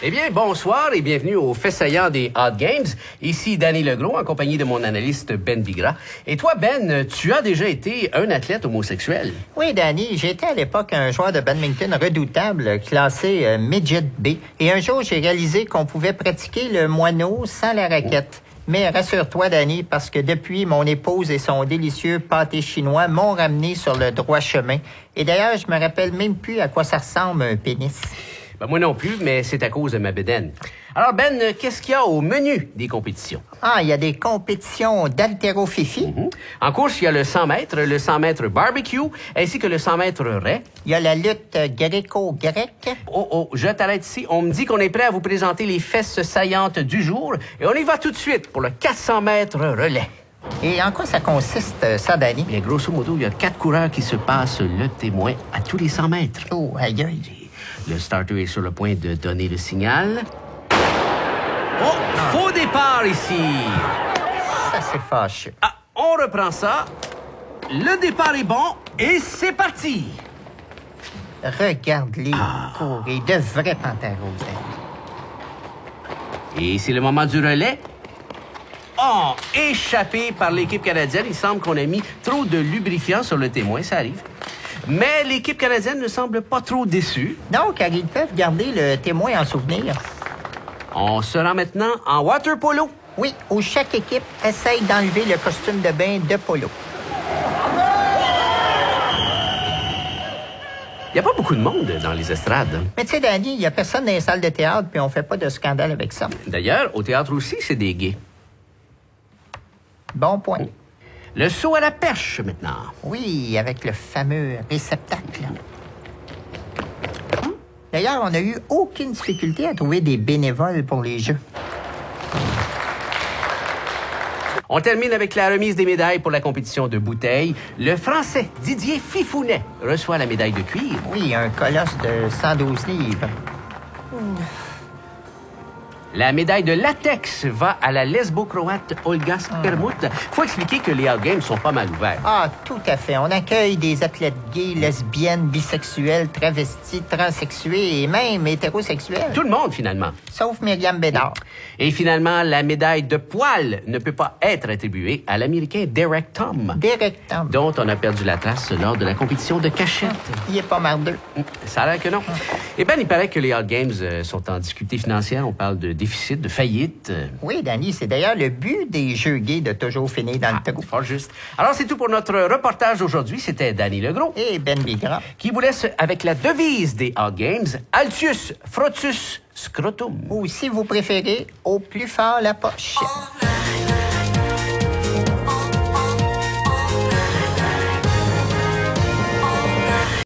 Eh bien, bonsoir et bienvenue au fait saillant des Hot Games. Ici Danny Legros en compagnie de mon analyste Ben Vigra. Et toi, Ben, tu as déjà été un athlète homosexuel. Oui, Danny, j'étais à l'époque un joueur de badminton redoutable, classé Midget B. Et un jour, j'ai réalisé qu'on pouvait pratiquer le moineau sans la raquette. Mais rassure-toi, Danny, parce que depuis, mon épouse et son délicieux pâté chinois m'ont ramené sur le droit chemin. Et d'ailleurs, je me rappelle même plus à quoi ça ressemble un pénis. Ben, moi non plus, mais c'est à cause de ma bédaine. Alors, Ben, qu'est-ce qu'il y a au menu des compétitions? Ah, il y a des compétitions d'haltérophilie. En course, il y a le 100 mètres, le 100 mètres barbecue, ainsi que le 100 mètres raie. Il y a la lutte gréco-grecque. Oh, je t'arrête ici. On me dit qu'on est prêt à vous présenter les fesses saillantes du jour. Et on y va tout de suite pour le 400 mètres relais. Et en quoi ça consiste, ça, Danny? Bien, grosso modo, il y a 4 coureurs qui se passent le témoin à tous les 100 mètres. Oh, aïe, aïe. Le starter est sur le point de donner le signal. Oh, faux départ ici. Ça, c'est fâcheux. Ah, on reprend ça. Le départ est bon et c'est parti. Regarde-les courir, de vrais pantaros, Danny. Et c'est le moment du relais. Oh, échappé par l'équipe canadienne. Il semble qu'on a mis trop de lubrifiant sur le témoin, ça arrive. Mais l'équipe canadienne ne semble pas trop déçue. Non, car ils peuvent garder le témoin en souvenir. On se rend maintenant en water polo. Oui, où chaque équipe essaye d'enlever le costume de bain de polo. Il n'y a pas beaucoup de monde dans les estrades. Mais tu sais, Danny, il n'y a personne dans les salles de théâtre, puis on fait pas de scandale avec ça. D'ailleurs, au théâtre aussi, c'est des gays. Bon point. Le saut à la perche, maintenant. Oui, avec le fameux réceptacle. D'ailleurs, on n'a eu aucune difficulté à trouver des bénévoles pour les Jeux. On termine avec la remise des médailles pour la compétition de bouteilles. Le Français Didier Fifounet reçoit la médaille de cuir. Oui, un colosse de 112 livres. La médaille de latex va à la lesbo-croate Olga Spermut. Faut expliquer que les Hot Games sont pas mal ouverts. Ah, tout à fait. On accueille des athlètes gays, lesbiennes, bisexuels, travestis, transsexués et même hétérosexuels. Tout le monde, finalement. Sauf Myriam Bédard. Et finalement, la médaille de poil ne peut pas être attribuée à l'Américain Derek Tom, Directement. dont on a perdu la trace lors de la compétition de cachette. Il est pas mardeux. Ça a l'air que non. Eh bien, il paraît que les Hot Games sont en difficulté financière. On parle de déficit, de faillite. Oui, Danny, c'est d'ailleurs le but des Jeux gays de toujours finir dans le trou. Fort juste. Alors, c'est tout pour notre reportage aujourd'hui. C'était Danny Legros. Et Ben Vigra. Qui vous laisse avec la devise des Hot Games, Altius, Frotus, Scrotum. Ou si vous préférez, au plus fort la poche.